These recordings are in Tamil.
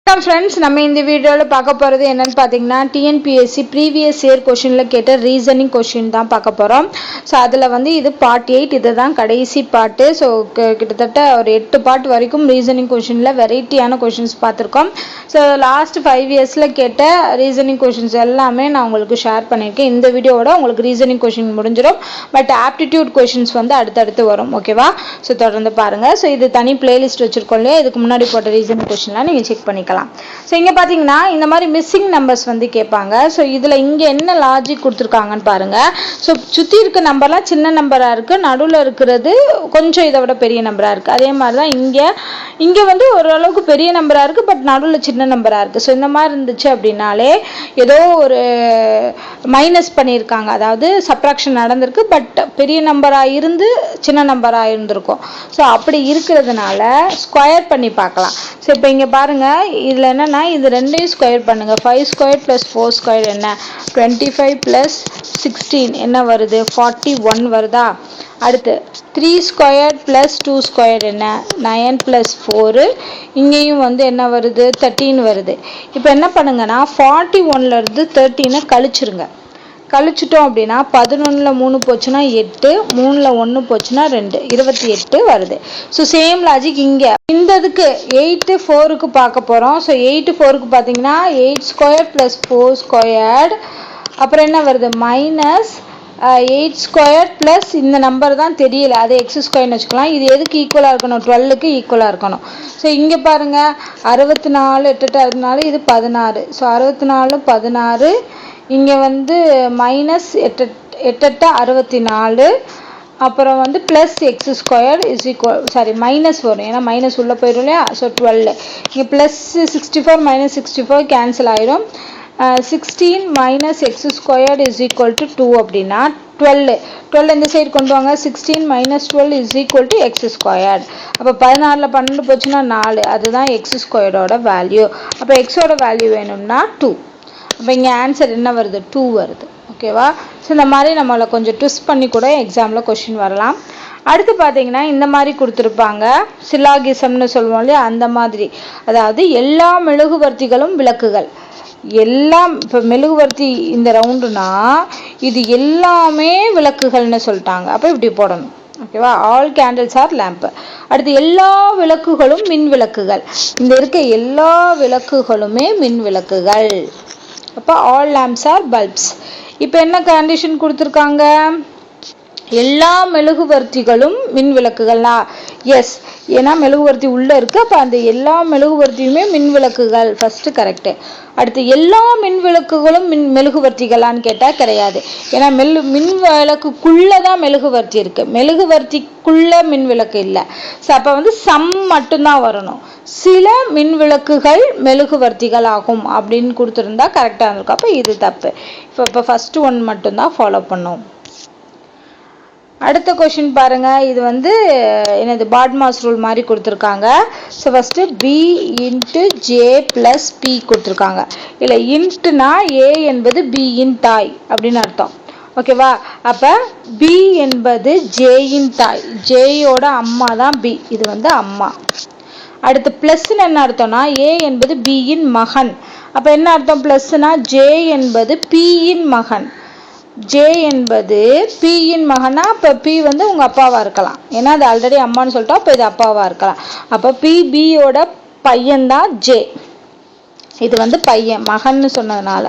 ஃப்ரெண்ட்ஸ், நம்ம இந்த வீடியோவில் பார்க்க போகிறது என்னென்னு பார்த்தீங்கன்னா, டிஎன்பிஎஸ்சி ப்ரீவியஸ் இயர் கொஷினில் கேட்ட ரீசனிங் கொஷின் தான் பார்க்க போகிறோம். ஸோ அதில் வந்து இது பார்ட் 8, இது தான் கடைசி பாட்டு. ஸோ கிட்டத்தட்ட ஒரு 8 பார்ட் வரைக்கும் ரீசனிங் கொஷினில் வெரைட்டியான கொஷின்ஸ் பார்த்துருக்கோம். ஸோ லாஸ்ட் 5 இயர்ஸில் கேட்ட ரீசனிங் கொஷின்ஸ் எல்லாமே நான் உங்களுக்கு ஷேர் பண்ணியிருக்கேன். இந்த வீடியோவோட உங்களுக்கு ரீசனிங் கொஷின் முடிஞ்சிடும். பட் ஆப்டிடியூட் கொஷின்ஸ் வந்து அடுத்தடுத்து வரும். ஓகேவா? ஸோ தொடர்ந்து பாருங்கள். ஸோ இது தனி பிளேலிஸ்ட் வச்சுருக்கோம் இல்லையா, இதுக்கு முன்னாடி போட்ட ரீசனிங் கொஷின்லாம் நீங்கள் செக் பண்ணிக்கலாம். ஸோ இங்கே பார்த்தீங்கன்னா இந்த மாதிரி மிஸ்ஸிங் நம்பர்ஸ் வந்து கேட்பாங்க. ஸோ இதில் இங்கே என்ன லாஜிக் கொடுத்துருக்காங்கன்னு பாருங்கள். ஸோ சுற்றி இருக்க நம்பர்லாம் சின்ன நம்பராக இருக்குது, நடுவில் இருக்கிறது கொஞ்சம் இதை விட பெரிய நம்பராக இருக்குது. அதே மாதிரி தான் இங்கே வந்து ஓரளவுக்கு பெரிய நம்பராக இருக்குது, பட் நடுவில் சின்ன நம்பராக இருக்குது. ஸோ இந்த மாதிரி இருந்துச்சு அப்படின்னாலே ஏதோ ஒரு மைனஸ் பண்ணியிருக்காங்க, அதாவது சப்ராக்ஷன் நடந்திருக்கு, பட் பெரிய நம்பராக இருந்து சின்ன நம்பராக இருந்திருக்கும். ஸோ அப்படி இருக்கிறதுனால ஸ்கொயர் பண்ணி பார்க்கலாம். ஸோ இப்போ இங்கே பாருங்கள், இதில் என்னென்னா இது ரெண்டையும் ஸ்கொயர் பண்ணுங்கள். 5 ஸ்கொயர் + 4 ஸ்கொயர் என்ன 25 + 16 என்ன வருது 41 வருதா. அடுத்து 3 ஸ்கொயர் + 2 ஸ்கொயர் என்ன 9 + 4, இங்கேயும் வந்து என்ன வருது 13 வருது. இப்போ என்ன பண்ணுங்கன்னா 41லேருந்து 13 கழிச்சிருங்க. கழிச்சிட்டோம் அப்படின்னா 11ல் 3 போச்சுன்னா 8, 3ல் 1 போச்சுன்னா 2, 28 வருது. ஸோ சேம் லாஜிக் இங்கே இந்த இதுக்கு 8 4க்கு பார்க்க போகிறோம். ஸோ 8 4க்கு பார்த்தீங்கன்னா 8 ஸ்கொயர் + 4 ஸ்கொயர், அப்புறம் என்ன வருது -8 ஸ்கொயர் ப்ளஸ் இந்த நம்பர் தான் தெரியல, அது எக்ஸ் ஸ்கொயர்னு வச்சுக்கலாம். இது எதுக்கு ஈக்குவலாக இருக்கணும் 12க்கு ஈக்குவலாக இருக்கணும். ஸோ இங்கே பாருங்கள் 64 8 64, இது 16. ஸோ 64 16, இங்கே வந்து -8 8 64, அப்புறம் வந்து +x square is equal minus வரும், ஏன்னா மைனஸ் உள்ளே போயிடும் இல்லையா. ஸோ 12, இங்கே +64 -64 கேன்சல் ஆயிரும். 16 - x square is equal to 2 அப்படின்னா 12 இந்த சைடு கொண்டு வாங்க. 16 - 12 is equal to x square. அப்போ 14ல் 12 போச்சுன்னா 4, அதுதான் x ஸ்கொயரோட வேல்யூ. அப்போ எக்ஸோட வேல்யூ வேணும்னா 2. அப்போ இங்கே ஆன்சர் என்ன வருது 2 வருது. ஓகேவா? ஸோ இந்த மாதிரி நம்மளை கொஞ்சம் ட்விஸ்ட் பண்ணி கூட எக்ஸாமில் கொஷின் வரலாம். அடுத்து பார்த்தீங்கன்னா இந்த மாதிரி கொடுத்துருப்பாங்க, சிலாகிசம்னு சொல்லுவோம் இல்லையா, அந்த மாதிரி. அதாவது எல்லா மெழுகுவர்த்திகளும் விளக்குகள், எல்லாம் இப்போ மெழுகுவர்த்தி இந்த ரவுண்டுனா இது எல்லாமே விளக்குகள்னு சொல்லிட்டாங்க. அப்போ இப்படி போடணும். ஓகேவா? All candles are lamp. அடுத்து எல்லா விளக்குகளும் மின் விளக்குகள், இந்த இருக்க எல்லா விளக்குகளுமே மின் விளக்குகள். அப்போ ஆல் லேம்ப்ஸ் ஆர் பல்ப்ஸ். இப்போ என்ன கண்டிஷன் கொடுத்துருக்காங்க, எல்லா மெழுகுவர்த்திகளும் மின் விளக்குகளா? எஸ், ஏன்னா மெழுகுவர்த்தி உள்ளே இருக்குது, அப்போ அந்த எல்லா மெழுகுவர்த்தியுமே மின் விளக்குகள், ஃபஸ்ட்டு கரெக்டு. அடுத்து எல்லா மின் விளக்குகளும் மெழுகுவர்த்திகளான்னு கேட்டால் கிடையாது, ஏன்னா மின் விளக்குக்குள்ளே தான் மெழுகுவர்த்தி இருக்குது, மெழுகுவர்த்திக்குள்ளே மின் விளக்கு இல்லை. ஸோ அப்போ வந்து சம் மட்டும்தான் வரணும். சில மின் விளக்குகள் மெழுகுவர்த்திகள் ஆகும் அப்படின்னு கொடுத்துருந்தா கரெக்டாக இருக்கும். அப்போ இது தப்பு. இப்போ ஃபஸ்ட்டு ஒன் மட்டும்தான் ஃபாலோ பண்ணோம். அடுத்த கொஷின் பாருங்க, இது வந்து என்னது பாட்மாஸ் ரூல் மாதிரி கொடுத்துருக்காங்க. So first b × j + p கொடுத்துருக்காங்க. இல்லை இன்ட்னா a என்பது b இன் தாய் அப்படின்னு அர்த்தம். ஓகேவா? அப்போ b என்பது j இன் தாய், jயோட அம்மா தான் b, இது வந்து அம்மா. அடுத்து ப்ளஸ்ன்னு என்ன அர்த்தம்னா a என்பது b இன் மகன். அப்போ என்ன அர்த்தம் ப்ளஸ்னா j என்பது p இன் மகன், j என்பது p இன் மகனா, இப்போ p வந்து உங்கள் அப்பாவாக இருக்கலாம், ஏன்னா அது ஆல்ரெடி அம்மான்னு சொல்லிட்டா இப்போ இது அப்பாவாக இருக்கலாம். அப்போ b யோட பையன்தான் j, இது வந்து பையன் மகன்னு சொன்னதுனால.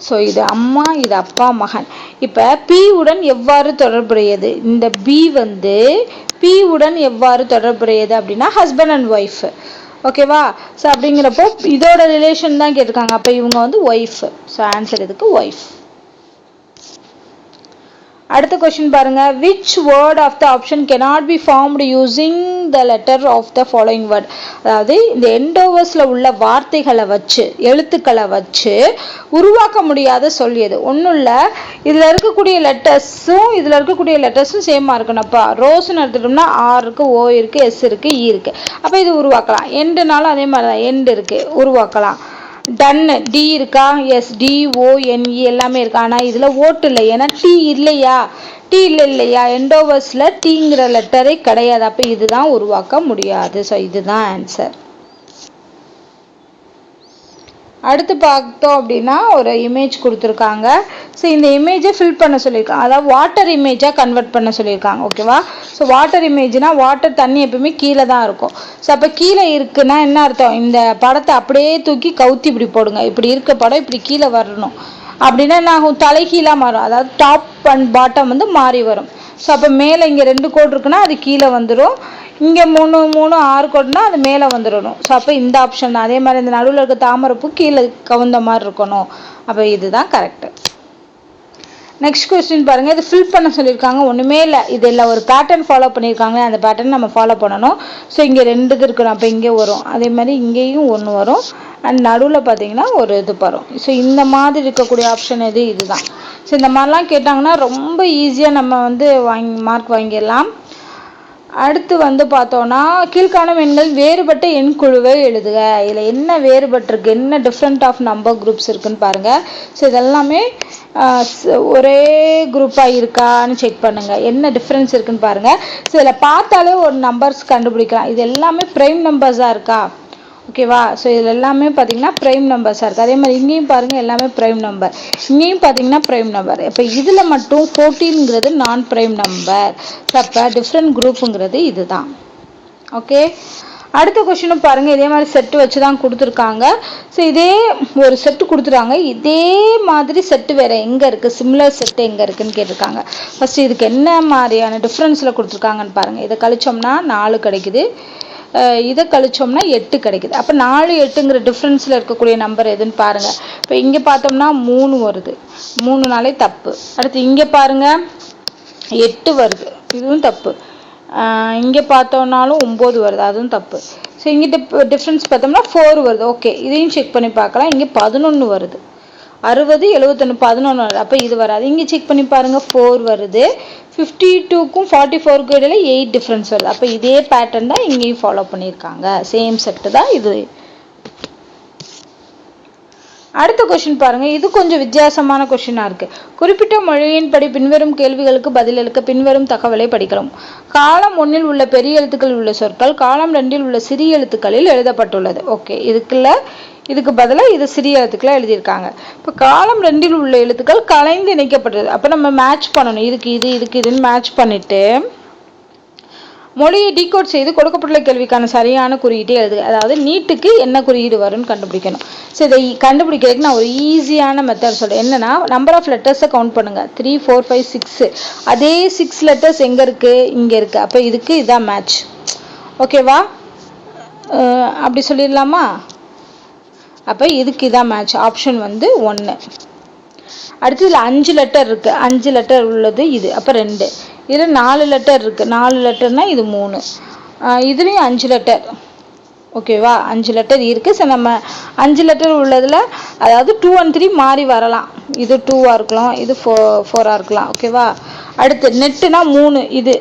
ஸோ இது அம்மா, இது அப்பா, மகன். இப்போ p உடன் எவ்வாறு தொடர்புடையது, இந்த b வந்து p உடன் எவ்வாறு தொடர்புடையது அப்படின்னா ஹஸ்பண்ட் அண்ட் ஒய்ஃப். ஓகேவா? ஸோ அப்படிங்கிறப்போ இதோட ரிலேஷன் தான் கேட்டிருக்காங்க. அப்போ இவங்க வந்து ஒய்ஃப். ஸோ ஆன்சர் இதுக்கு ஒய்ஃப். அடுத்த கொஸ்டின் பாருங்க, which word of the option cannot be formed using the letter of the following word. அதாவது இந்த எண்டோவர்ஸில் உள்ள வார்த்தைகளை வச்சு, எழுத்துக்களை வச்சு உருவாக்க முடியாத சொல்லியது. ஒன்றும் இல்லை, இதில் இருக்கக்கூடிய லெட்டர்ஸும் சேமாக இருக்கணும். அப்போ ரோஸ்ன்னு எடுத்துட்டோம்னா R இருக்குது, O இருக்குது, S இருக்குது, E இருக்குது. அப்போ இது உருவாக்கலாம். எண்டுனாலும் அதே மாதிரி தான், எண்டு இருக்குது, உருவாக்கலாம். டன்னு டி இருக்கா, எஸ் DONE எல்லாமே இருக்கா, ஆனால் இதில் ஓட்டு இல்லை, ஏன்னா டி இல்லையா, டி இல்லையா, எண்டோவர்ஸில் டீங்கிற லெட்டரே கிடையாது. அப்போ இதுதான் உருவாக்க முடியாது. ஸோ இதுதான் ஆன்சர். அடுத்து பார்த்தோம் அப்படின்னா ஒரு இமேஜ் கொடுத்துருக்காங்க. ஸோ இந்த இமேஜை ஃபில் பண்ண சொல்லியிருக்காங்க, அதாவது வாட்டர் இமேஜாக கன்வெர்ட் பண்ண சொல்லியிருக்காங்க. ஓகேவா? ஸோ வாட்டர் இமேஜ்னா வாட்டர் தண்ணி எப்பவுமே கீழே தான் இருக்கும். ஸோ அப்போ கீழே இருக்குன்னா என்ன அர்த்தம்? இந்த படத்தை அப்படியே தூக்கி கவுத்தி இப்படி போடுங்க. இப்படி இருக்க படம் இப்படி கீழே வரணும். அப்படின்னா என்ன ஆகும்? தலைகீழாக மாறும். அதாவது டாப் அண்ட் பாட்டம் வந்து மாறி வரும். ஸோ அப்போ மேலே இங்கே 2 கோடு இருக்குன்னா அது கீழே வந்துடும். இங்கே 3 3 6 கோடுனா அது மேலே வந்துடணும். ஸோ அப்போ இந்த ஆப்ஷன் தான். அதே மாதிரி இந்த நடுவில் இருக்க தாமரைப்பூ கீழே கவுந்த மாதிரி இருக்கணும். அப்போ இதுதான் கரெக்டு. நெக்ஸ்ட் கொஸ்டின் பாருங்கள். இது ஃபில் பண்ண சொல்லியிருக்காங்க. ஒன்றுமே இல்லை, இது இல்லை, ஒரு பேட்டர்ன் ஃபாலோ பண்ணியிருக்காங்க. அந்த பேட்டர்ன் நம்ம ஃபாலோ பண்ணணும். ஸோ இங்கே 2 இருக்கணும். அப்போ இங்கே வரும். அதே மாதிரி இங்கேயும் 1 வரும். அண்ட் நடுவில் பார்த்தீங்கன்னா ஒரு இது வரும். ஸோ இந்த மாதிரி இருக்கக்கூடிய ஆப்ஷன் எது? இதுதான். ஸோ இந்த மாதிரிலாம் கேட்டாங்கன்னா ரொம்ப ஈஸியாக நம்ம வந்து மார்க் வாங்கிடலாம். அடுத்து வந்து பார்த்தோன்னா கீழ்காணும் எண்கள் வேறுபட்ட எண் குழுவை எழுதுக. இதில் என்ன வேறுபட்டிருக்கு, என்ன டிஃப்ரெண்ட் ஆஃப் நம்பர் குரூப்ஸ் இருக்குன்னு பாருங்கள். ஸோ இதெல்லாமே ஒரே குரூப்பாக இருக்கான்னு செக் பண்ணுங்கள். என்ன டிஃப்ரென்ஸ் இருக்குன்னு பாருங்கள். ஸோ இதில் பார்த்தாலே ஒரு நம்பர்ஸ் கண்டுபிடிக்கலாம். இது எல்லாமே ப்ரைம் நம்பர்ஸாக இருக்கா? ஓகேவா? ஸோ இதில் எல்லாமே பார்த்தீங்கன்னா ப்ரைம் நம்பர்ஸாக இருக்குது. அதே மாதிரி இங்கேயும் பாருங்கள், எல்லாமே ப்ரைம் நம்பர். இங்கேயும் பார்த்தீங்கன்னா ப்ரைம் நம்பர். இப்போ இதில் மட்டும் 14ங்கிறது நான் ப்ரைம் நம்பர். ஸோ அப்போ டிஃப்ரெண்ட் குரூப்புங்கிறது இதுதான். ஓகே, அடுத்த கொஸ்டினும் பாருங்கள். இதே மாதிரி செட்டு வச்சு தான் கொடுத்துருக்காங்க. ஸோ இதே ஒரு செட்டு கொடுத்துருக்காங்க. இதே மாதிரி செட்டு வேறு எங்கே இருக்குது, சிமிலர் செட்டு எங்கே இருக்குதுன்னு கேட்டிருக்காங்க. ஃபஸ்ட்டு இதுக்கு என்ன மாதிரியான டிஃப்ரென்ஸில் கொடுத்துருக்காங்கன்னு பாருங்கள். இதை கழிச்சோம்னா 4 கிடைக்குது, இதை கழிச்சோம்னா 8 கிடைக்குது. அப்போ 4 8ங்கிற டிஃப்ரென்ஸில் இருக்கக்கூடிய நம்பர் எதுன்னு பாருங்கள். இப்போ இங்கே பார்த்தோம்னா 3 வருது, 3 நாளே தப்பு. அடுத்து இங்கே பாருங்கள் 8 வருது, இதுவும் தப்பு. இங்கே பார்த்தோம்னாலும் 9 வருது, அதுவும் தப்பு. ஸோ இங்கே டிஃப்ரென்ஸ் பார்த்தோம்னா 4 வருது. ஓகே, இதையும் செக் பண்ணி பார்க்கலாம். இங்கே 11 வருது, 60 71 11 வருது. அப்போ இது வராது. இங்கே செக் பண்ணி பாருங்கள் 4 வருது. 52க்கும் 44க்கும் இடையில 8 டிஃப்ரென்ஸ் வருது. அப்போ இதே பேட்டர்ன் தான் இங்கேயும் ஃபாலோ பண்ணியிருக்காங்க. சேம் செட்டு தான் இது. அடுத்த கொஸ்டின் பாருங்க. இது கொஞ்சம் வித்தியாசமான கொஸ்டினா இருக்கு. குறிப்பிட்ட மொழியின்படி பின்வரும் கேள்விகளுக்கு பதிலளிக்க பின்வரும் தகவலை படிக்கலாம். காலம் 1ல் உள்ள பெரிய எழுத்துக்களில் உள்ள சொற்கள் காலம் 2ல் உள்ள சிறிய எழுத்துக்களில் எழுதப்பட்டுள்ளது. ஓகே, இதுக்கு பதிலாக இது சிறிய எழுத்துக்களை எழுதியிருக்காங்க. இப்போ காலம் 2ல் உள்ள எழுத்துக்கள் கலைந்து இணைக்கப்பட்டது. அப்போ நம்ம மேட்ச் பண்ணணும். இதுக்கு இதுன்னு மேட்ச் பண்ணிட்டு மொழியை டீகோட் செய்து கொடுக்கப்பட்டுள்ள கேள்விக்கான சரியான குறியீட்டை எழுதுக. அதாவது நீட்டுக்கு என்ன குறியீடு வரும்னு கண்டுபிடிக்கணும். ஸோ இதை கண்டுபிடிக்கிறதுக்கு நான் ஒரு ஈஸியான மெத்தட் சொல்கிறேன். என்னன்னா, நம்பர் ஆஃப் லெட்டர்ஸை கவுண்ட் பண்ணுங்கள். 3 4 5 6. அதே 6 லெட்டர்ஸ் எங்கே இருக்குது? இங்கே இருக்குது. அப்போ இதுக்கு இதான் மேட்ச். ஓகேவா? அப்படி சொல்லிடலாமா? அப்போ இதுக்கு இதான் மேட்ச். ஆப்ஷன் வந்து 1. அடுத்து இதில் 5 லெட்டர் இருக்குது, 5 லெட்டர் உள்ளது இது. அப்போ 2. இதில் 4 லெட்டர் இருக்குது, 4 லெட்டர்னால் இது 3. இதுலேயும் 5 லெட்டர். ஓகேவா? 5 லெட்டர் இருக்குது. ஸோ நம்ம 5 லெட்டர் உள்ளதில் அதாவது 2 and 3 மாறி வரலாம். இது 2ஆக இருக்கலாம், இது 4ஆக இருக்கலாம். ஓகேவா? அடுத்து நெட்டுனா 3, இது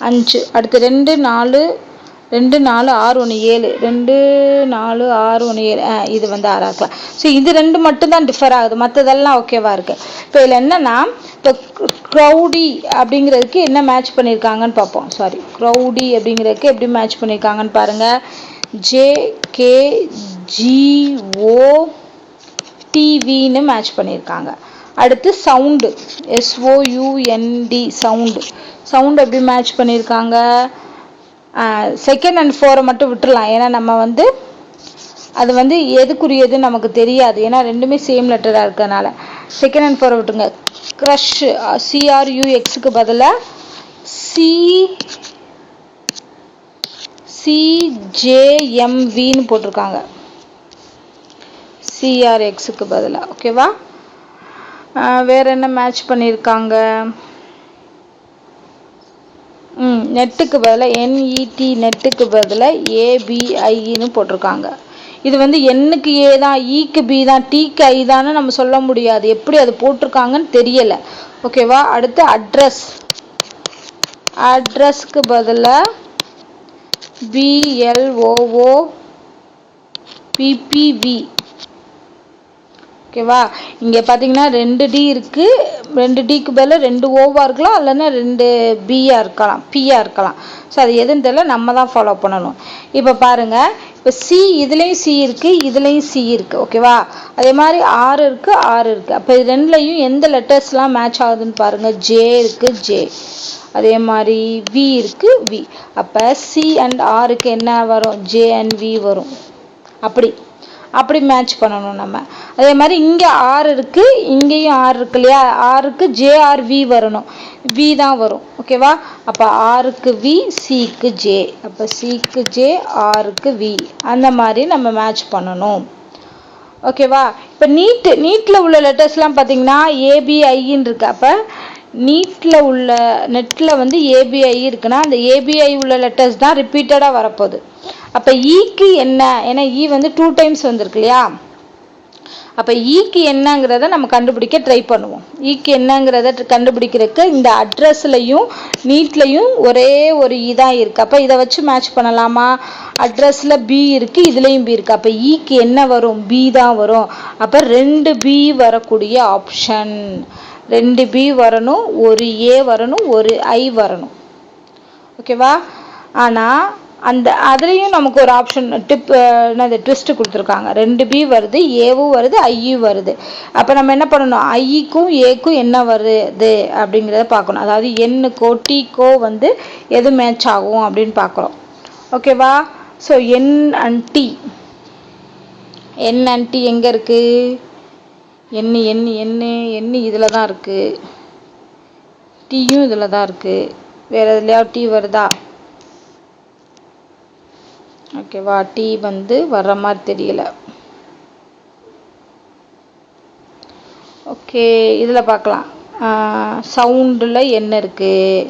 5. அடுத்து 2 4 2 4 6 1 7, 2 4 6 1 7, இது வந்து 6 இருக்கலாம். ஸோ இது 2 மட்டும்தான் டிஃபர் ஆகுது, மற்றதெல்லாம் ஓகேவா இருக்குது. இப்போ இதில் என்னென்னா, இப்போ க்ரௌடி அப்படிங்கிறதுக்கு என்ன மேட்ச் பண்ணியிருக்காங்கன்னு பார்ப்போம். க்ரௌடி அப்படிங்கிறதுக்கு எப்படி மேட்ச் பண்ணியிருக்காங்கன்னு பாருங்கள். JKGOTVன்னு மேட்ச் பண்ணியிருக்காங்க. அடுத்து சவுண்டு, SOUND, சவுண்டு எப்படி மேட்ச் பண்ணியிருக்காங்க. செகண்ட் அண்ட் 4 மட்டும் விட்டுடலாம். ஏன்னா நம்ம வந்து அது வந்து எதுக்குரியதுன்னு நமக்கு தெரியாது. ஏன்னா ரெண்டுமே சேம் லெட்டராக இருக்கிறதுனால செகண்ட் அண்ட் 4 விட்டுருங்க. க்ரஷ், CRUXக்கு பதிலாக CJMVன்னு போட்டிருக்காங்க. CRXக்கு பதிலாக. ஓகேவா? வேற என்ன மேட்ச் பண்ணியிருக்காங்க. நெட்டுக்கு பதிலாக NET, நெட்டுக்கு பதிலாக ABIன்னு போட்டிருக்காங்க. இது வந்து Nக்கு A தான், Eக்கு B தான், Tக்கு I தான்னு நம்ம சொல்ல முடியாது. எப்படி அது போட்டிருக்காங்கன்னு தெரியலை. ஓகேவா? அடுத்து அட்ரஸ்க்கு பதிலாக BLOOPPV. ஓகேவா? இங்கே பார்த்தீங்கன்னா 2D இருக்குது. 2Dக்கு பதிலாக 2 ஓவாக இருக்கலாம், இல்லைன்னா 2 பியாக இருக்கலாம், பியாக இருக்கலாம். ஸோ அது எதுன்னு தெரியல, நம்ம தான் ஃபாலோ பண்ணணும். இப்போ பாருங்கள், இப்போ இப்போ சி இதுலேயும் சி இருக்குது, இதுலேயும் சி இருக்குது. ஓகேவா? அதே மாதிரி ஆர் இருக்குது, ஆர் இருக்குது. அப்போ இது ரெண்டுலையும் எந்த லெட்டர்ஸ்லாம் மேட்ச் ஆகுதுன்னு பாருங்கள். ஜே இருக்குது, ஜே. அதே மாதிரி வி இருக்குது, வி. அப்போ சி அண்ட் ஆருக்கு என்ன வரும்? ஜே அண்ட் வி வரும். அப்படி மேட்ச் பண்ணணும் நம்ம. அதே மாதிரி இங்கே ஆர் இருக்குது, இங்கேயும் ஆர் இருக்கு இல்லையா? ஆருக்கு ஜே ஆர் வி வரணும். வி தான் வரும். ஓகேவா? அப்போ ஆருக்கு வி, சிக்கு ஜே. அப்போ சிக்கு ஜே, ஆருக்கு வி. அந்த மாதிரி நம்ம மேட்ச் பண்ணணும். ஓகேவா? இப்போ நீட்டில் உள்ள லெட்டர்ஸ்லாம் பார்த்தீங்கன்னா ஏபிஐன்னு இருக்கு. அப்போ நீட்டில் உள்ள நெட்டில் வந்து ஏபிஐ இருக்குன்னா அந்த ஏபிஐ உள்ள லெட்டர்ஸ் தான் ரிப்பீட்டடாக வரப்போகுது. அப்போ ஈக்கு என்ன? ஏன்னா ஈ வந்து 2 டைம்ஸ் வந்திருக்கு இல்லையா? அப்போ ஈக்கு என்னங்கிறத நம்ம கண்டுபிடிக்க ட்ரை பண்ணுவோம். ஈக்கு என்னங்கிறத கண்டுபிடிக்கிறதுக்கு இந்த அட்ரஸ்லையும் நீட்லையும் ஒரே ஒரு ஈ தான் இருக்குது. அப்போ இதை வச்சு மேட்ச் பண்ணலாமா? அட்ரஸில் பி இருக்குது, இதுலேயும் பி இருக்குது. அப்போ ஈக்கு என்ன வரும்? பி தான் வரும். அப்போ 2 பி வரக்கூடிய ஆப்ஷன். 2 பி வரணும், ஒரு ஏ வரணும், ஒரு ஐ வரணும். ஓகேவா? ஆனால் அதுலேயும் நமக்கு ஒரு ஆப்ஷன் ட்விஸ்ட் கொடுத்துருக்காங்க. 2 பி வருது, ஏவும் வருது, ஐயும் வருது. அப்போ நம்ம என்ன பண்ணணும்? ஐக்கும் ஏக்கும் என்ன வருது அப்படிங்கிறத பார்க்கணும். அதாவது எண்ணுக்கோ டீக்கோ வந்து எது மேட்ச் ஆகும் அப்படின்னு பார்க்குறோம். ஓகேவா? ஸோ என் அண்ட் டி எங்கே இருக்குது? எண்ணு இதில் தான் இருக்குது. டீயும் இதில் தான் இருக்குது. வேறு எதுலையாவது டீ வருதா? ஓகேவா? டீ வந்து வர்ற மாதிரி தெரியல. ஓகே, இதில் பார்க்கலாம். சவுண்டில் என்ன இருக்குது?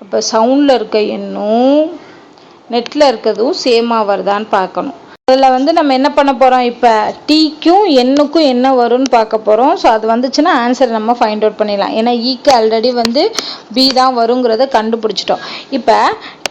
அப்போ சவுண்டில் இருக்க எண்ணும் நெட்டில் இருக்கிறதும் சேமாக வருதான்னு பார்க்கணும். அதில் வந்து நம்ம என்ன பண்ண போகிறோம்? இப்போ டீக்கும் எண்ணுக்கும் என்ன வரும்னு பார்க்க போகிறோம். ஸோ அது வந்துச்சுன்னா ஆன்சர் நம்ம ஃபைண்ட் அவுட் பண்ணிடலாம். ஏன்னா ஈக்கு ஆல்ரெடி வந்து பி தான் வருங்கிறத கண்டுபிடிச்சிட்டோம். இப்போ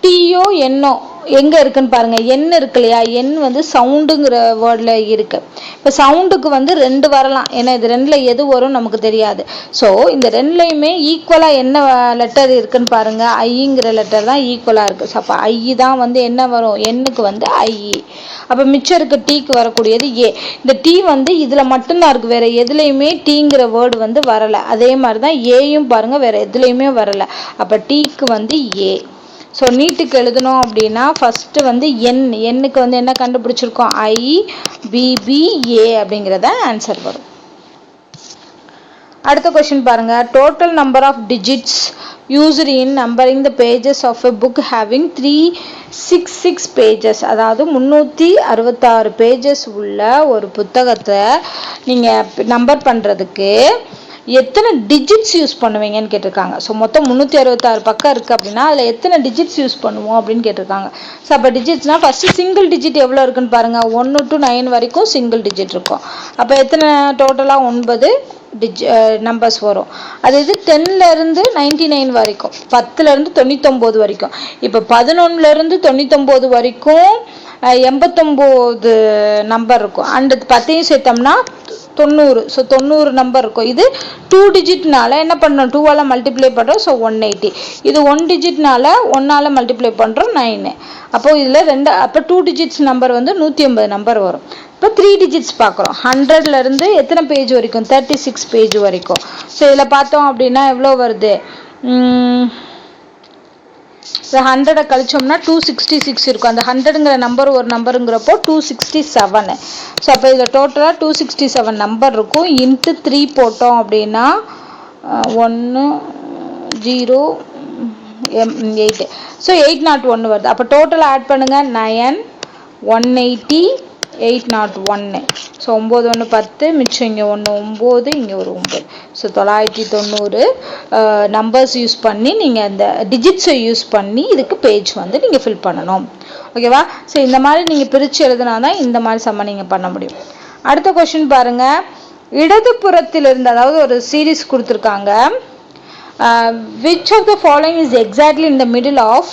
டீயோ எண்ணோ எங்கே இருக்குன்னு பாருங்கள். எண் இருக்கு இல்லையா? எண் வந்து சவுண்டுங்கிற வேர்டில் இருக்குது. இப்போ சவுண்டுக்கு வந்து 2 வரலாம். ஏன்னா இது 2ல் எது வரும் நமக்கு தெரியாது. ஸோ இந்த 2லையுமே ஈக்குவலாக என்ன லெட்டர் இருக்குன்னு பாருங்கள். ஐங்கிற லெட்டர் தான் ஈக்குவலாக இருக்குது. ஸோ அப்போ ஐ தான் வந்து என்ன வரும்? எண்ணுக்கு வந்து ஐ. அப்போ மிச்சம் இருக்க டீக்கு வரக்கூடியது ஏ. இந்த டீ வந்து இதில் மட்டும்தான் இருக்குது, வேறு எதுலேயுமே டீங்கிற வேர்டு வந்து வரலை. அதே மாதிரி தான் ஏயும் பாருங்கள், வேறு எதுலேயுமே வரலை. அப்போ டீக்கு வந்து ஏ. ஸோ நீட்டுக்கு எழுதணும் அப்படின்னா ஃபஸ்ட்டு வந்து எண்ணுக்கு வந்து என்ன கண்டுபிடிச்சிருக்கோம்? ஐ, பிபி, ஏ அப்படிங்கிறத ஆன்சர் வரும். அடுத்த கொஸ்டின் பாருங்கள். Total number of digits used in numbering the pages of a book having 366 pages. அதாவது 366 பேஜஸ் உள்ள ஒரு புத்தகத்தை நீங்கள் நம்பர் பண்ணுறதுக்கு எத்தனை டிஜிட்ஸ் யூஸ் பண்ணுவீங்கன்னு கேட்டிருக்காங்க. ஸோ மொத்தம் 366 பக்கம் இருக்குது அப்படின்னா அதில் எத்தனை டிஜிட்ஸ் யூஸ் பண்ணுவோம் அப்படின்னு கேட்டிருக்காங்க. ஸோ அப்போ டிஜிட்ஸ்னால் ஃபஸ்ட்டு சிங்கிள் டிஜிட் எவ்வளோ இருக்குன்னு பாருங்கள். 1 to 9 வரைக்கும் சிங்கிள் டிஜிட் இருக்கும். அப்போ எத்தனை டோட்டலாக 9 நம்பர்ஸ் வரும். அது இது 10லேருந்து 99 வரைக்கும், 10லேருந்து 99 வரைக்கும். இப்போ 11லேருந்து 99 வரைக்கும் 89 நம்பர் இருக்கும். அண்ட் 10ஐயும் சேர்த்தோம்னா 90. ஸோ 90 நம்பர் இருக்கும். இது 2 டிஜிட்னால என்ன பண்ணணும்? 2ஆல் மல்டிப்ளை பண்ணுறோம். ஸோ 180. இது 1 டிஜிட்னால 1ஆல் மல்டிப்ளை பண்ணுறோம் 9. அப்போ இதில் அப்போ 2 டிஜிட்ஸ் நம்பர் வந்து 150 நம்பர் வரும். இப்போ 3 டிஜிட்ஸ் பார்க்குறோம். 100லேருந்து எத்தனை பேஜ் வரைக்கும்? 36 பேஜ் வரைக்கும். ஸோ இதில் பார்த்தோம் அப்படின்னா எவ்வளோ வருது? 100 கழிச்சோம்னா 266 இருக்கும். அந்த 100ங்கிற நம்பர் ஒரு நம்பருங்கிறப்போ 267. ஸோ அப்போ இதில் டோட்டலாக 267 நம்பர் இருக்கும். இன்ட்டு 3 போட்டோம் அப்படின்னா 108. ஸோ 801 வருது. அப்போ டோட்டலாக ஆட் பண்ணுங்கள். 9, 180, 801. ஸோ 9 1 10, மிச்சம் இங்கே 1 9, இங்கே ஒரு 9. ஸோ 990 நம்பர்ஸ் யூஸ் பண்ணி நீங்கள் அந்த டிஜிட்ஸை யூஸ் பண்ணி இதுக்கு பேஜ் வந்து நீங்கள் ஃபில் பண்ணணும். ஓகேவா? ஸோ இந்த மாதிரி நீங்கள் பிரித்து எழுதுனா தான் இந்த மாதிரி சம்ம நீங்கள் பண்ண முடியும். அடுத்த கொஸ்டின் பாருங்கள். இடதுபுறத்திலிருந்து, அதாவது ஒரு சீரீஸ் கொடுத்துருக்காங்க. Which of the following is exactly in the middle of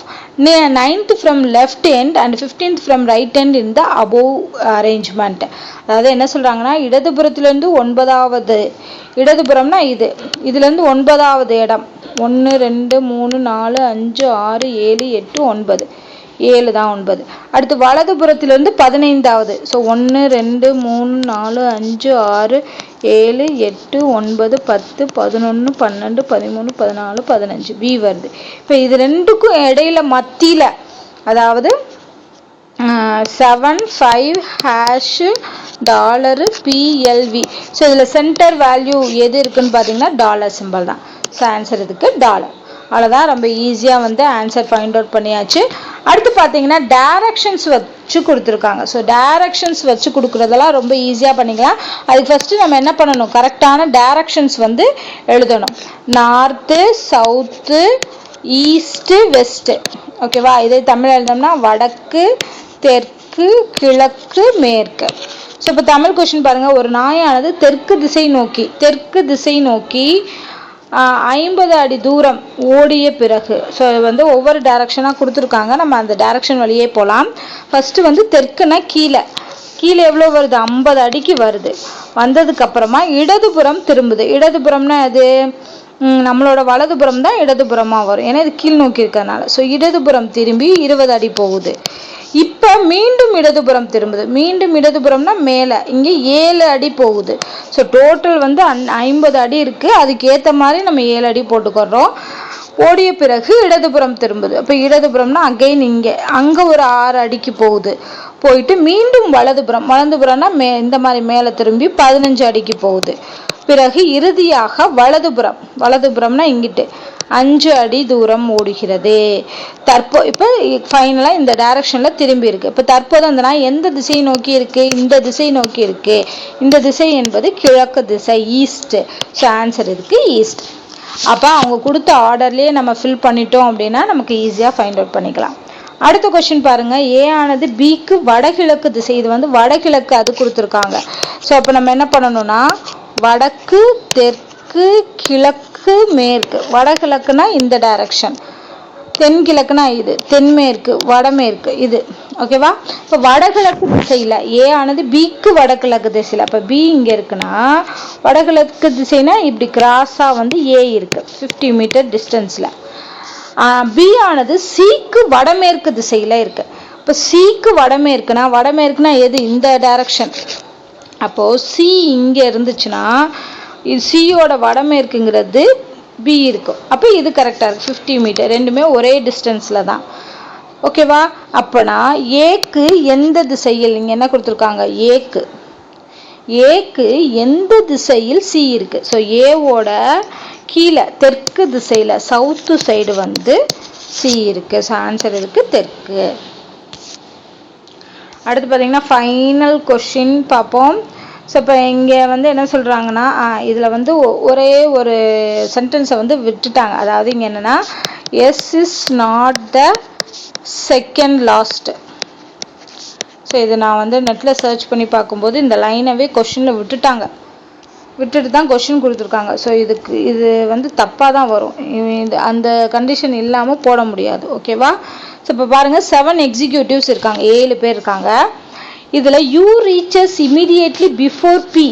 9th from left end and 15th from right end in the above arrangement? அதாவது என்ன சொல்கிறாங்கன்னா, இடதுபுறத்துலேருந்து 9வது, இடதுபுறம்னா இதுலேருந்து 9வது இடம் 1 2 3 4 5 6 7 8 9. 7 தான் 9. அடுத்து வலதுபுறத்திலிருந்து 15வது. ஸோ 1 2 3 4 5 6 7 8 9 10 11 12 13 14 15 V வருது. இப்போ இது ரெண்டுக்கும் இடையில மத்தியில் அதாவது 7 5 $PLV. ஸோ இதில் சென்டர் வேல்யூ எது இருக்குன்னு பார்த்தீங்கன்னா டாலர் சிம்பிள் தான். ஸோ ஆன்சர் இதுக்கு டாலர். அவ்வளோதான், ரொம்ப ஈஸியாக வந்து ஆன்சர் ஃபைண்ட் அவுட் பண்ணியாச்சு. அடுத்து பார்த்தீங்கன்னா டைரக்ஷன்ஸ் வச்சு கொடுத்துருக்காங்க. ஸோ டைரக்ஷன்ஸ் வச்சு கொடுக்குறதெல்லாம் ரொம்ப ஈஸியாக பண்ணிக்கலாம். அதுக்கு ஃபஸ்ட்டு நம்ம என்ன பண்ணணும், கரெக்டான டைரக்ஷன்ஸ் வந்து எழுதணும். North, south, east, west. ஓகேவா, இதே தமிழ் எழுதோம்னா வடக்கு, தெற்கு, கிழக்கு, மேற்கு. ஸோ இப்போ தமிழ் கொஸ்டின் பாருங்கள். ஒரு நாயானது தெற்கு திசை நோக்கி 50 அடி தூரம் ஓடிய பிறகு. ஸோ வந்து ஒவ்வொரு டைரக்ஷனாக கொடுத்துருக்காங்க. நம்ம அந்த டைரக்ஷன் வழியே போகலாம். ஃபஸ்ட்டு வந்து தெற்குனா கீழே எவ்வளோ வருது, 50 அடிக்கு வருது. வந்ததுக்கப்புறமா இடதுபுறம் திரும்புது. இடதுபுறம்னா அது நம்மளோட வலதுபுறம் தான் இடதுபுறமாக வரும், ஏன்னா இது கீழ் நோக்கி இருக்கிறதுனால. ஸோ இடதுபுறம் திரும்பி 20 அடி போகுது. இப்போ மீண்டும் இடதுபுறம் திரும்புது. மீண்டும் இடதுபுறம்னா மேலே, இங்கே 7 அடி போகுது. ஸோ டோட்டல் வந்து 50 அடி இருக்குது. அதுக்கு ஏற்ற மாதிரி நம்ம 7 அடி போட்டுக்கிறோம். ஓடிய பிறகு இடதுபுறம் திரும்புது. அப்போ இடதுபுறம்னா அகைன் அங்கே ஒரு 6 அடிக்கு போயிட்டு மீண்டும் வலதுபுறம்னா இந்த மாதிரி மேலே திரும்பி 15 அடிக்கு போகுது. பிறகு இறுதியாக வலதுபுறம்னா இங்கிட்டு 5 அடி தூரம் ஓடுகிறது. இப்போ ஃபைனலாக இந்த டைரக்ஷனில் திரும்பி இருக்கு. இப்போ தற்போது அந்த நாய் எந்த திசையை நோக்கி இருக்கு, இந்த திசை நோக்கி இருக்கு. இந்த திசை என்பது கிழக்கு திசை, ஈஸ்ட். ஸோ ஆன்சர் இதுக்கு ஈஸ்ட். அப்போ அவங்க கொடுத்த ஆர்டர்லேயே நம்ம ஃபில் பண்ணிட்டோம் அப்படின்னா நமக்கு ஈஸியாக ஃபைண்ட் அவுட் பண்ணிக்கலாம். அடுத்த கொஸ்டின் பாருங்க. ஏ ஆனது பிக்கு வடகிழக்கு திசை. இது வந்து வடகிழக்கு அது கொடுத்துருக்காங்க. ஸோ அப்போ நம்ம என்ன பண்ணணும்னா வடக்கு, தெற்கு, கிழக்கு, மேற்கு. வடகிழக்குனா இந்த டைரக்ஷன், தென்கிழக்குனா இது, தென்மேற்கு, வடமேற்கு இது. ஓகேவா, இப்போ வடகிழக்கு திசையில் ஏ ஆனது பிக்கு வடகிழக்கு திசையில். அப்போ பி இங்கே இருக்குன்னா வடகிழக்கு திசைனா இப்படி கிராஸாக வந்து ஏ இருக்கு 50 மீட்டர் டிஸ்டன்ஸில். பி ஆனது சிக்கு வடமேற்கு திசையில் இருக்கு. இப்போ சிக்கு வடமேற்குனா எது, இந்த டைரக்ஷன். அப்போது சி இங்கே இருந்துச்சுன்னா இது சியோட வடமேற்குங்கிறது பி இருக்கும். அப்போ இது கரெக்டாக இருக்குது 50 மீட்டர், ரெண்டுமே ஒரே டிஸ்டன்ஸில் தான். ஓகேவா, அப்போனா ஏக்கு எந்த திசையில், இங்கே என்ன கொடுத்துருக்காங்க, ஏக்கு எந்த திசையில் சி இருக்குது. ஸோ ஏவோட கீழே தெற்கு திசையில் சவுத்து சைடு வந்து சி இருக்குது. ஸோ ஆன்சர் இதுக்கு தெற்கு. அடுத்து பார்த்தீங்கன்னா ஃபைனல் கொஷின் பார்ப்போம். ஸோ இப்போ இங்கே வந்து என்ன சொல்கிறாங்கன்னா இதில் வந்து ஒரே ஒரு சென்டென்ஸை வந்து விட்டுட்டாங்க. அதாவது இங்கே என்னென்னா S is not the second last. So இது நான் வந்து நெட்டில் சர்ச் பண்ணி பார்க்கும்போது இந்த லைனவே கொஷினில் விட்டுட்டு தான் கொஷின் கொடுத்துருக்காங்க. ஸோ இது வந்து தப்பாக தான் வரும். அந்த கண்டிஷன் இல்லாமல் போட முடியாது. ஓகேவா, ஸோ இப்போ பாருங்கள் 7 எக்ஸிக்யூட்டிவ்ஸ் இருக்காங்க, 7 பேர் இருக்காங்க. இதில் U reaches immediately before B.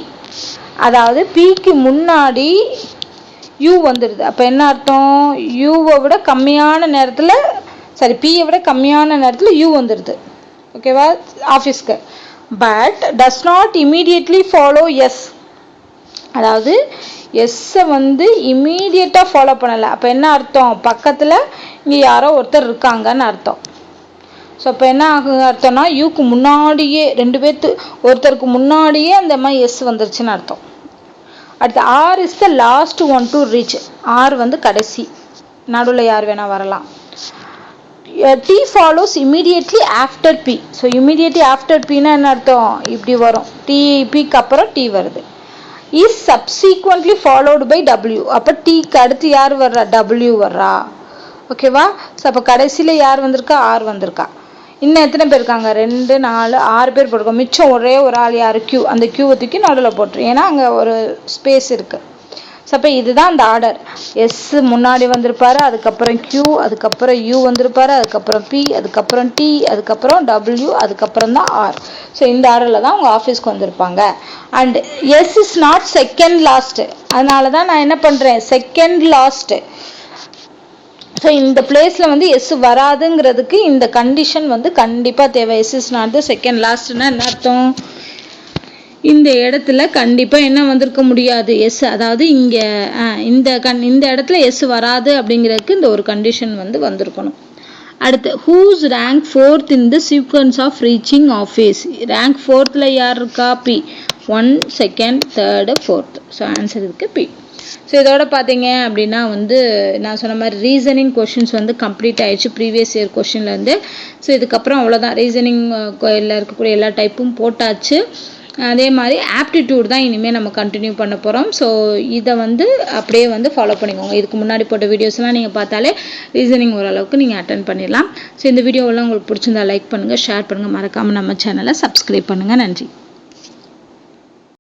அதாவது பிக்கு முன்னாடி யூ வந்துடுது. அப்போ என்ன அர்த்தம், யூவை விட கம்மியான நேரத்தில் பியை விட கம்மியான நேரத்தில் யூ வந்துடுது. ஓகேவா, ஆஃபீஸ்க்கு. But does not immediately follow S. அதாவது எஸ்ஸை வந்து இமீடியட்டாக ஃபாலோ பண்ணலை. அப்போ என்ன அர்த்தம், பக்கத்தில் இங்கே யாரோ ஒருத்தர் இருக்காங்கன்னு அர்த்தம். ஸோ அப்போ என்ன ஆகுது அர்த்தம்னா யூக்கு முன்னாடியே ஒருத்தருக்கு முன்னாடியே அந்த மாதிரி எஸ் வந்துருச்சுன்னு அர்த்தம். அடுத்து R is the last one to reach. R வந்து கடைசி, நடுவில் யார் வேணால் வரலாம். T follows immediately after B. So immediately after பின்னா என்ன அர்த்தம், இப்படி வரும். பிக்கு அப்புறம் டி வருது. Is subsequently followed by W. அப்போ டிக்கு அடுத்து யார் வர்றா, டபிள்யூ வர்றா. ஓகேவா, ஸோ அப்போ கடைசியில் யார் வந்திருக்கா, ஆர் வந்திருக்கா. இன்னும் எத்தனை பேர் இருக்காங்க, 2 4 6 பேர் போட்டிருக்கோம். மிச்சம் ஒரே ஒரு ஆள் யார், கியூ. அந்த கியூவை தூக்கி நடுவில் போட்டுரும், ஏன்னா அங்கே ஒரு ஸ்பேஸ் இருக்குது. ஸோ அப்போ இதுதான் அந்த ஆர்டர். எஸ் முன்னாடி வந்திருப்பாரு, அதுக்கப்புறம் கியூ, அதுக்கப்புறம் யூ வந்திருப்பாரு, அதுக்கப்புறம் பி, அதுக்கப்புறம் டி, அதுக்கப்புறம் டபிள்யூ, அதுக்கப்புறம் தான் ஆர். ஸோ இந்த ஆர்டரில் தான் அவங்க ஆஃபீஸ்க்கு வந்திருப்பாங்க. And S is not second last. அதனால தான் நான் என்ன பண்ணுறேன், செகண்ட் லாஸ்ட்டு. ஸோ இந்த பிளேஸில் வந்து எஸ் வராதுங்கிறதுக்கு இந்த கண்டிஷன் வந்து கண்டிப்பாக தேவை. S is not the second லாஸ்ட்னா என்ன அர்த்தம்? இந்த இடத்துல கண்டிப்பாக என்ன வந்திருக்க முடியாது, எஸ். அதாவது இங்கே இந்த இடத்துல எஸ் வராது அப்படிங்கிறதுக்கு இந்த ஒரு கண்டிஷன் வந்து வந்திருக்கணும். அடுத்து who's rank 4th in the sequence of reaching office. Rank 4th யார் இருக்கா? பி. 1, 2, 3, 4th. ஸோ ஆன்சர் இதுக்கு பி. ஸோ இதோட பார்த்தீங்க அப்படின்னா வந்து நான் சொன்ன மாதிரி ரீசனிங் கொஷின்ஸ் வந்து கம்ப்ளீட் ஆயிடுச்சு ப்ரீவியஸ் இயர் கொஷின்லேருந்து. ஸோ இதுக்கப்புறம் அவ்வளோதான், ரீசனிங் இருக்கக்கூடிய எல்லா டைப்பும் போட்டாச்சு. அதே மாதிரி ஆப்டிடியூட் தான் இனிமேல் நம்ம கண்டினியூ பண்ண போகிறோம். ஸோ இதை வந்து அப்படியே வந்து ஃபாலோ பண்ணிக்கோங்க. இதுக்கு முன்னாடி போட்ட வீடியோஸ்லாம் நீங்கள் பார்த்தாலே ரீசனிங் ஓரளவுக்கு நீங்கள் அட்டன் பண்ணிடலாம். ஸோ இந்த வீடியோவெல்லாம் உங்களுக்கு பிடிச்சிருந்தா லைக் பண்ணுங்கள், ஷேர் பண்ணுங்கள், மறக்காமல் நம்ம சேனலை சப்ஸ்கிரைப் பண்ணுங்கள். நன்றி.